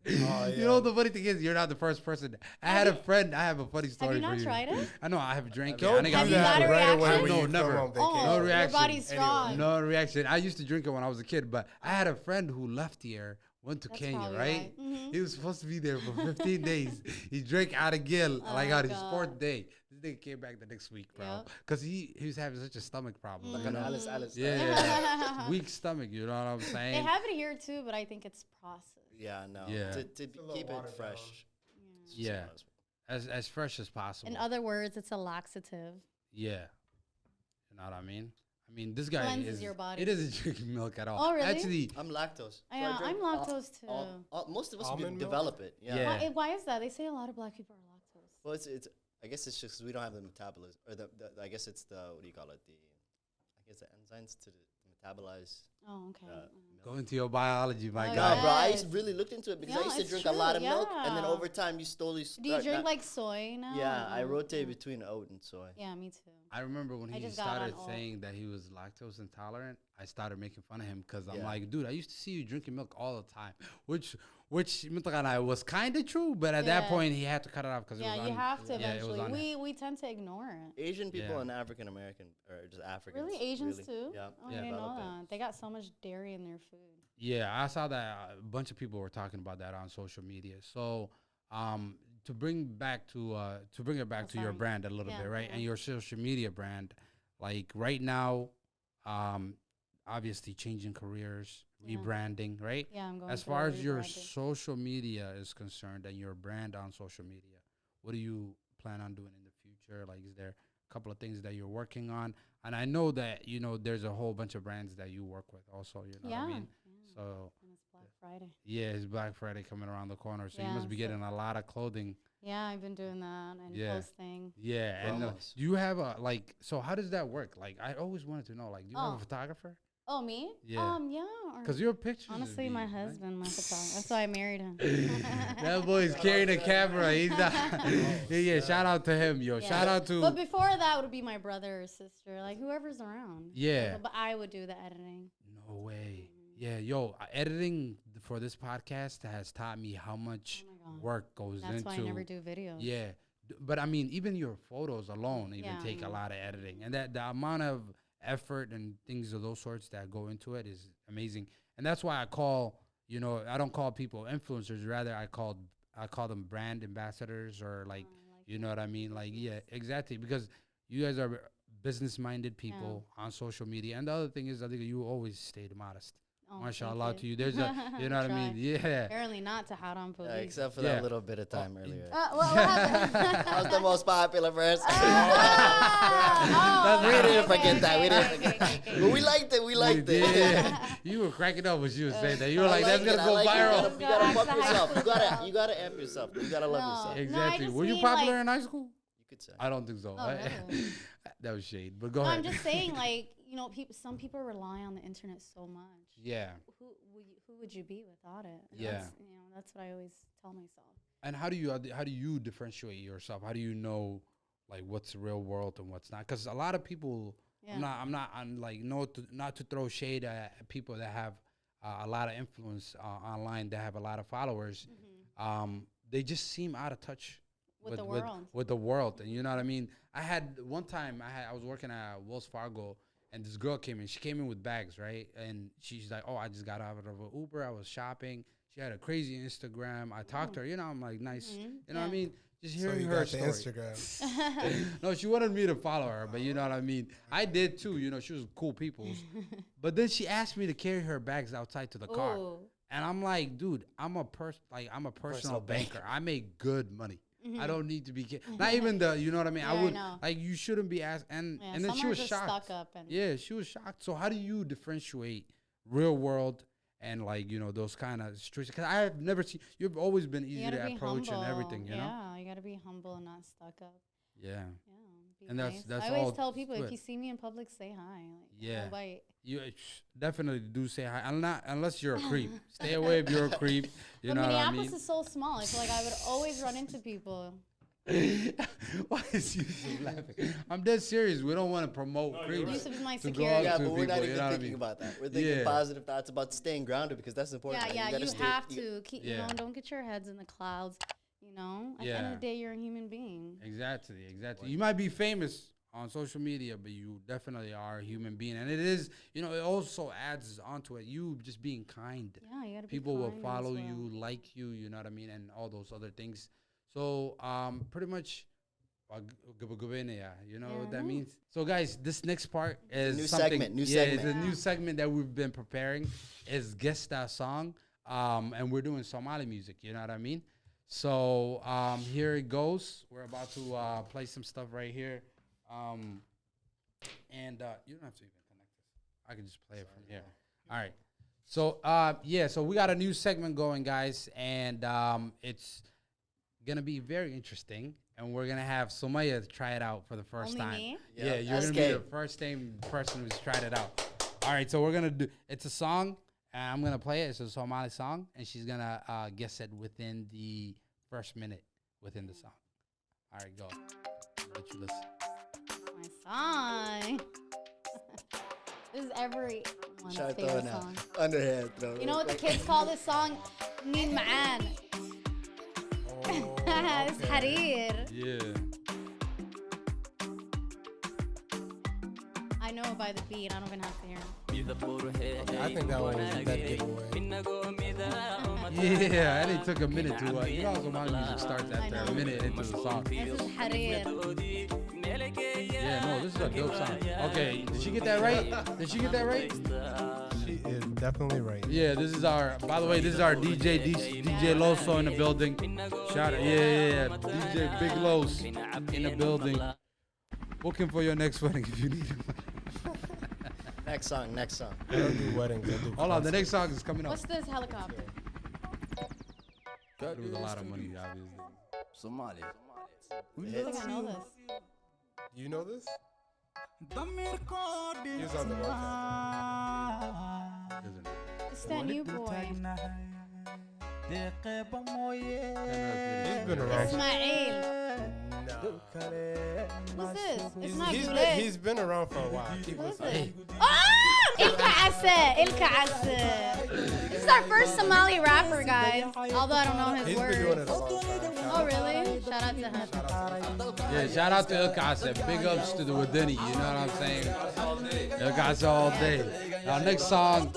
Oh, yeah. You know the funny thing is, you're not the first person. I had a friend. I have a funny story Have you for not you. tried it? I know I have drank it. Don't I think do I Have you that got a right away reaction? when No, you never. come on Oh, vacation. No your reaction. body's Anyway. strong. No reaction. I used to drink it when I was a kid, but I had a friend who left here, went to That's Kenya, probably right? why. Mhm. He was supposed to be there for 15 days. He drank out of Gill, like Oh, on his God. fourth day. This nigga came back the next week, bro, Yep. because he was having such a stomach problem. Like You an know? Alice. Yeah, weak stomach. You know what I'm They saying? have it here too, but I think it's processed. Yeah, no. Yeah. To a little keep it watered fresh. down. Yeah. As fresh as possible. In other words, it's a laxative. Yeah. You know what I mean? I mean, this guy Cleanses your body. It isn't drinking milk at all. Oh, really? Actually, I'm lactose. Yeah, I drink I'm lactose too. most of us Almond milk? develop it. Yeah. Yeah. Why is that? They say a lot of black people are lactose. Well, it's. I guess it's just 'cause we don't have the metabolism, or the I guess it's the, what do you call it? I guess the enzymes to metabolize. Oh, okay. milk. go into your biology, my Oh, guy. Nah, bro, I Yes. really looked into it because Yeah, I used to it's drink true, a lot of milk, and then yeah. over time you slowly. Do you drink like soy now? Yeah, I or- rotate yeah. between oat and soy. Yeah, me too. I remember when I he just got started on all- saying that he was lactose intolerant, I started making fun of him because I'm Yeah. like, dude, I used to see you drinking milk all the time, which was kind of true, but at that Yeah. point he had to cut it off because Yeah, it was you have to yeah, it was eventually. on We tend to ignore it. Asian people Yeah. and African American, or just Africans. Really, Asians really, too? Yeah. Oh, Yeah. I didn't know Develop it. that. They got so much dairy in their food. Yeah, I saw that a bunch of people were talking about that on social media. So, to bring it back to your sorry. brand a little Yeah, bit, right? yeah. And your social media brand, like right now, obviously changing careers, Yeah. rebranding, right? Yeah, I'm going As through far a as your rebranding. social media is concerned and your brand on social media, what do you plan on doing in the future? Like, is there a couple of things that you're working on? And I know that, there's a whole bunch of brands that you work with also, you know Yeah. what I mean? yeah. So, And it's Black Friday. yeah, it's Black Friday coming around the corner, so you Yeah, must be so- getting a lot of clothing. Yeah, I've been doing that and Yeah. posting. Yeah, and Promos. do you have a so how does that work? Like, I always wanted to know, like, do you have Oh. a photographer? Oh, me? Yeah. Yeah. or- Because your pictures. would honestly, be my nice. husband, my photographer. That's why I married him. That boy's carrying a camera. He's not. yeah, shout out to him, yo. Yeah. Shout out to. But before that would be my brother or sister, like whoever's around. Yeah. But I would do the editing. No way. Yeah, yo, editing for this podcast has taught me how much Oh my God. work goes That's into. why I never do videos. Yeah, but I mean, even your photos alone even Yeah, take a yeah. lot of editing, and that the amount of effort and things of those sorts that go into it is amazing. And that's why I call, I don't call people influencers. Rather, I call them brand ambassadors or like, you know what I mean? Like, yeah, exactly. Because you guys are business-minded people on social media. And the other thing is, I think you always stayed modest. Oh, Mashallah thank to you. There's a, you know what I Try. mean? Yeah. Apparently not to hot on police. Except for Yeah. that little bit of time earlier. What happened? I was the most popular person. Oh, We didn't okay, forget that. We okay, didn't okay, forget. okay, okay. But we liked it. We liked it. Yeah. You were cracking up when she was saying that. You were I like, that's like gonna it. go I like it. viral. You gotta Ask pump the high yourself. school You gotta amp yourself. You gotta love No. yourself. I Exactly. just Were you mean, popular like- in high school? You could say. I don't think so. Oh, really? That was shade. But go No, ahead. I'm just saying, like, some people rely on the internet so much. Yeah. Who would you be without it? And Yeah. That's what I always tell myself. And how do you differentiate yourself? How do you know like what's real world and what's not? Because a lot of people, Yeah. I'm like not to throw shade at people that have a lot of influence online, that have a lot of followers. They just seem out of touch With the world. with the world. And you know what I mean? I had one time I was working at Wells Fargo, and this girl came in. She came in with bags, right? And she's like, "Oh, I just got out of an Uber. I was shopping." She had a crazy Instagram. I talked to her. I'm like, nice. You know what I Yeah. mean? Just So hearing you her got the story. Instagram. No, she wanted me to follow her, but you know what I mean? I did too. She was cool people. But then she asked me to carry her bags outside to the car. Ooh. And I'm like, dude, I'm a personal banker. I make good money. I don't need to be not even you know what I mean? Yeah, I I would know. like, you shouldn't be asked. And Yeah, and then some she are was just shocked. stuck up and Yeah, she was shocked. So how do you differentiate real world and like, those kind of streets? Because I have never seen, you've always been you easy gotta to be approach humble. and everything, you know? Yeah, you gotta be humble and not stuck up. Yeah. Yeah. Be And that's- nice. that's I always all tell people, good. if you see me in public, say hi. Like, Yeah. no bite. You definitely do say hi. Unless you're a creep. Stay away if you're a creep. You But know what I Minneapolis mean? is so small. I feel like I would always run into people. Why is Yusuf laughing? I'm dead serious. We don't want to promote creeps. Yusuf is my To go security. out Yeah, to but we're not people, you even know what I thinking mean? about that. We're thinking Yeah. positive thoughts about staying grounded because that's important. Yeah, man. yeah, gotta you have to keep, Yeah. don't get your heads in the clouds. At the end Yeah. of the day, you're a human being. Exactly. You might be famous on social media, but you definitely are a human being. And it is, it also adds onto it. You just being kind. Yeah, you gotta be People will kind as follow well. you, like you know what I mean? And all those other things. So, pretty much, you know what that means? So, guys, this next part is New something. segment, new It's segment. a new segment that we've been preparing. Is Guess That Song. And we're doing Somali music, you know what I mean? So here it goes. We're about to play some stuff right here. And you don't have to even connect this. I can just play it from here. All right. So so we got a new segment going, guys, and it's gonna be very interesting. And we're gonna have Somaya try it out for the first Only time. me? Yeah, you're gonna be the first person who's tried it out. All right, so we're gonna do. It's a song, and I'm gonna play it. It's a Somali song, and she's gonna guess it within the first minute within the song. All right, go. I'll let you listen. My song. This is everyone's Try to throw favorite it out. song. Underhand throw. You know what the kids call this song? Need Ma'an. It's Harir. Yeah. I know it by the beat. I don't even have to hear it. I think that one was a dead giveaway. Yeah, and it took a minute to. You know, Somali music starts after a minute into the song. This is Harir. Yeah, no, this is a dope song. Okay, did she get that right? Did she get that right? She is definitely right. Yeah, this is our. By the way, this is our DJ Loso in the building. Shout out, yeah, DJ Big Los in the building. Booking for your next wedding if you need it. Next song. I don't do weddings. I do Hold on, the next song is coming up. What's this helicopter? It was a lot of money, obviously. Somali. I think I know this. Do you know this? He's on the website. Isn't it? It's that new boy. He's been around. Ismail. No. What's this? It's not He's Goulet. been around for a while. What is it? Oh! El-Kaase. This is our first Somali rapper, guys. Although I don't know his He's words. been doing it a long time. Oh, really? Shout out to him. Yeah, shout out to El Casa. Big ups to the Wadini, you know what I'm saying? El Casa all day. Our next song,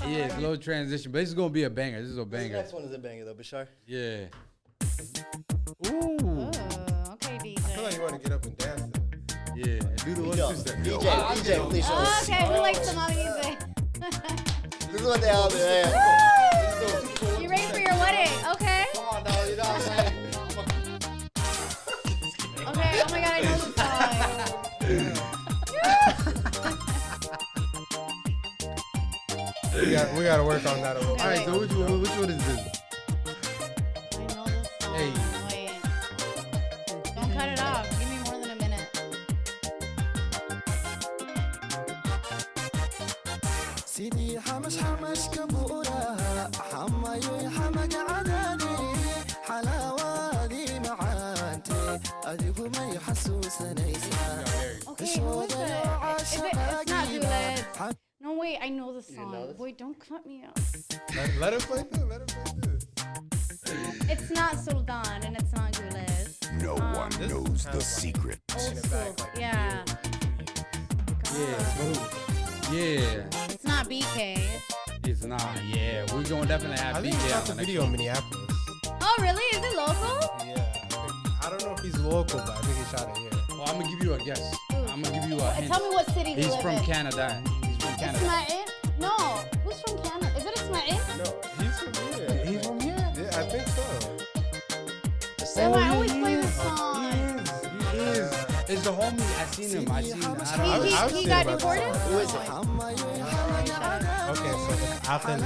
yeah, it's a little transition, but this is going to be a banger. This is a This banger. next one is a banger though, Bashar. Yeah. Ooh. Oh, okay, I feel like DJ. you want to get up and dance. Yeah. Do the one Yo, two step. DJ, please show Oh, us. okay, we like Somali music. This is what they all do. Yeah. You ready for your wedding? Okay. Come on, dog. You know what I'm saying? Okay, oh my god, I know this song. We got to work on that a little bit. All right, so which one is this? I know this song. Hey. Wait. Don't cut it off. Give me more than a minute. سيدي حمش حمش كبورة حمايو حمق عداني حلاوة دي معانتي أديكو ما يحسوس نيسا Okay, who is it? It's not Goulet. No, wait, I know the song. know this? Wait, don't cut me off. Let him play through. Let him play through. It's not Sultan and it's not Goulet. No one This knows has the like- secret. Old school. Yeah. Yeah. It's not BK. It's not. Yeah, we're going to definitely have I think he BK shot on the the next video in one. Minneapolis. Oh, really? Is it local? Yeah. I don't know if he's local, but I think he shot it here. Well, I'm going to give you a guess. I'm going to give you a hint. Tell me what city he He's lives from in. Canada. He's from Canada. Ismail? No. Who's from Canada? Is it Ismail? No, he's from here. He's from here? Yeah, I think so. Sam, I always play this song. He is. It's the homie. I seen him. I seen him. I don't know. I've He seen got him, I've seen deported? him. Who is it? Okay, so it's Athen.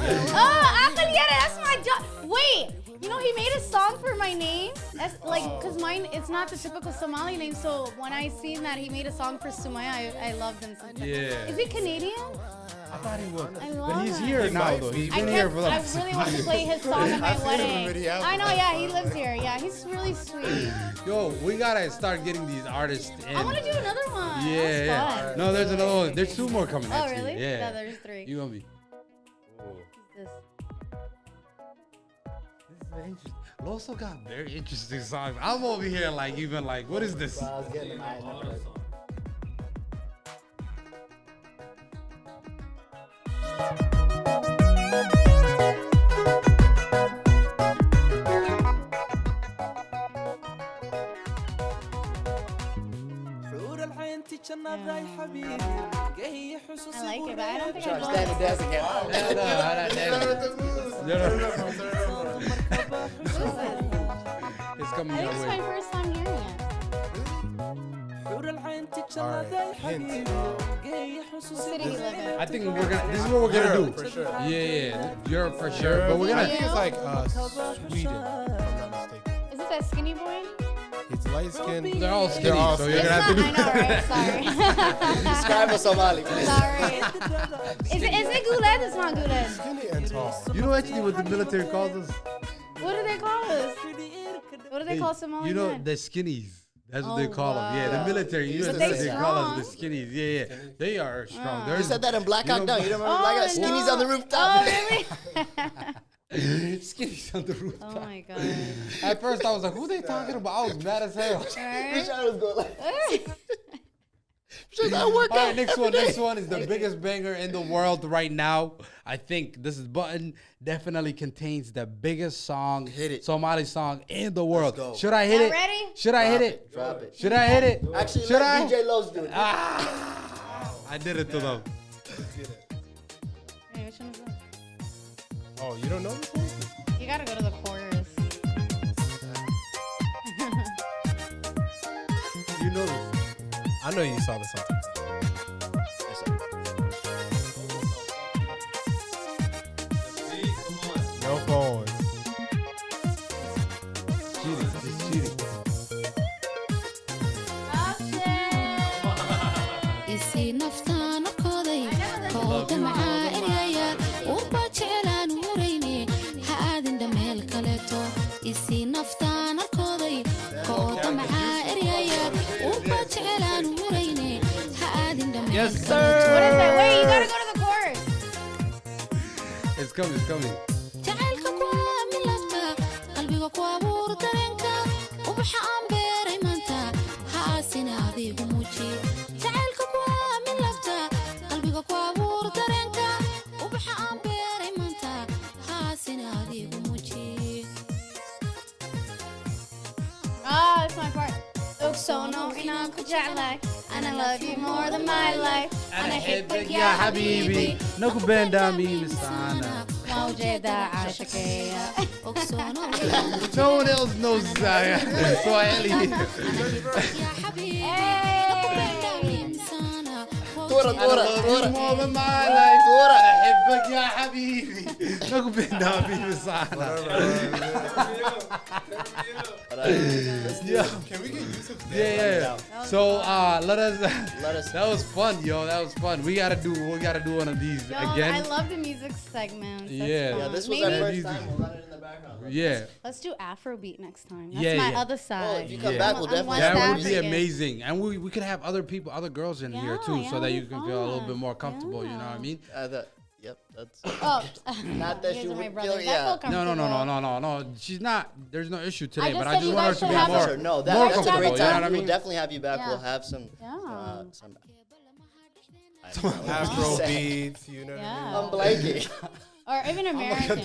Oh, Aqal Yere, that's my job. Wait, you know he made a song for my name. That's like, cause mine it's not the typical Somali name. So when I seen that he made a song for Sumaya, I loved him. Yeah. Is he Canadian? I thought he was. I love But he's him. here He now, might though. be. He's been here for I like really want to play his song at my I've seen him in wedding. Minneapolis. I know, yeah, he lives here. Yeah, he's really sweet. Yo, we gotta start getting these artists in. I want to do another one. Yeah, That's yeah. fun. No, there's another one. There's two more coming. Oh, actually. really? Yeah. there's three. You gonna be. This. This is very interesting. Loso got very interesting songs. I'm over here like even like, what is this? Bro, I was getting my number. I like it, but I don't think I Bashar, know stand and this. dance again. Yeah, no, I like that. It's coming I think your it's my way. first time hearing it. Alright, hint. What city do you live in? I think we're gonna. This is what we're gonna do. For sure. Yeah, Europe for sure. But we're I gonna. think it's like Sweden, if I'm not mistaken. Is it that skinny boy? It's light skinned. They're all skinny, so you're It's gonna have to not, do. I know, right? Sorry. Describe a Somali, please. Sorry. Is it guled? It's not guled. Skinny and tall. You know actually what the military calls us? What do they call us? What do they call Somali You know men? the skinnies. That's what they Oh, call them. Yeah, the wow. military. You But know they they call us the strong. skinnies. Yeah. They are strong. They're You said that in Black you Hawk know- Down. You don't remember Black Hawk? Skinnies on the rooftop. Oh, really? Skinnies on the rooftop. Oh, my God. At first, I was like, "Who they talking about?" I was mad as hell. Wish Right? I was going like. Should I All work right, out next every one. day? Next one is the biggest banger in the world right now. I think this is button definitely contains the biggest song, Hit it. Somali song in the world. go. Should I hit Y'all it? ready? Should I hit Drop it? Drop it. Should I hit it? Actually, Should let I? DJ Lowe's do it. I did it to them. Hey, which one is it? Oh, you don't know this one? You gotta go to the chorus. You know this. I know you saw this on TikTok. No phone. Cheating. It's cheating. isi naftaan arkooday kooda maxaa eryaya uba jeclaan hurayne ha aadinda meel kaleeto isi naftaan arkooday kooda maxaa eryaya uba jeclaan hurayne ha aadinda meel Yes, What sir. is it? Wait, you gotta go to the chorus. It's coming. It's coming. jacaylka kuwa milabta qalbiga ku abuur dareenka ubaxa aan beeray maanta haasina adigu muuji jacaylka kuwa milabta qalbiga ku abuur dareenka ubaxa aan beeray maanta haasina adigu muuji Ah, that's my part. Uksono inanku jeclay, and I love you more than my life. And I hate أحبك يا حبيبي نكبenda mimi sana. موجودة عاشقية. ogsoono No one else knows Swahili. ya xabiibi nakupenda mimi sana Tora, tora, tora. More than my life. Tora. أحبك يا حبيبي نكبenda mimi sana. Can we get Yusuf Yeah. So let us. Let us. That was fun, yo. That was fun. We gotta do one of these Yo, again. I love the music segment. Yeah. Yeah, this was Maybe our first Maybe- time. We'll run it in the background. Yeah, let's do Afrobeat next time. That's Yeah, my yeah. other Well, side. if you come Yeah. back, we'll I'm definitely. West that would be African. amazing, and we could have other people, other girls in here Yeah, too, yeah, so that you it'd can be feel a little fun. bit more comfortable. You know what I Yeah. mean? Yep, that's. Oh, Not that you she guys are my would brothers. feel- yeah. I feel No. comfortable. She's not. There's no issue today, just but I said just you want her guys to be should have more. Sure, no, more that's a comfortable, great you know time. what I We'll mean? definitely have you back. Yeah. We'll have some. Yeah. Some. Afro beats, you know what I mean? Yeah. I'm blanking. Or even American.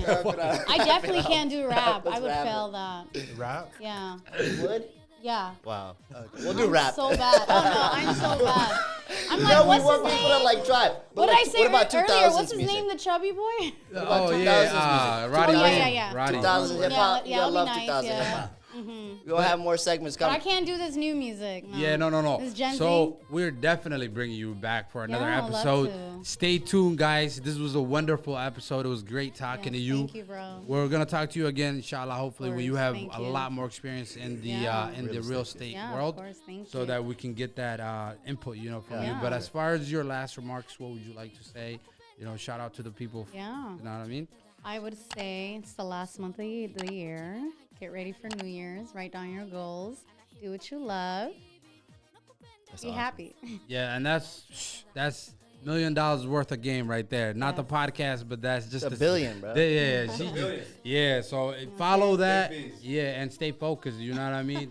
I definitely can't do rap. I would Rap. fail that. Rap? Yeah. Would? Yeah. Wow. Okay. We'll do I'm rap. so bad. Oh no, I'm so bad. I'm No, like, we what's want his people to name? like drive. But What did like, I say what about earlier? What's 2000s his music? name? The chubby boy? about Oh 2000s yeah, music? Roddy. Oh, yeah, Lee. yeah, yeah. Roddy. 2000s hip hop. Yeah, I that'll be love nice, 2000 yeah. hip hop. We'll have more segments But I coming. can't do this new music. No. Yeah, no. This Gen So Z? we're definitely bringing you back for another Yeah, I'd love episode. to. Stay tuned, guys. This was a wonderful episode. It was great talking to Yes, you. Thank you, bro. We're gonna talk to you again, inshallah. Hopefully, when you course, have thank a you. lot more experience in the Yeah. in the real estate Yeah, world, of course. Thank so you. that we can get that input, from you. Yeah. But as far as your last remarks, what would you like to say? Shout out to the people. Yeah. You know what I mean? I would say it's the last month of the year. Get ready for New Year's. Write down your goals. Do what you love. Be happy. Yeah, and that's $1 million worth of game right there. Not the podcast, but that's just It's a billion, bro. Yeah, so follow that. Yeah, and stay focused. You know what I mean?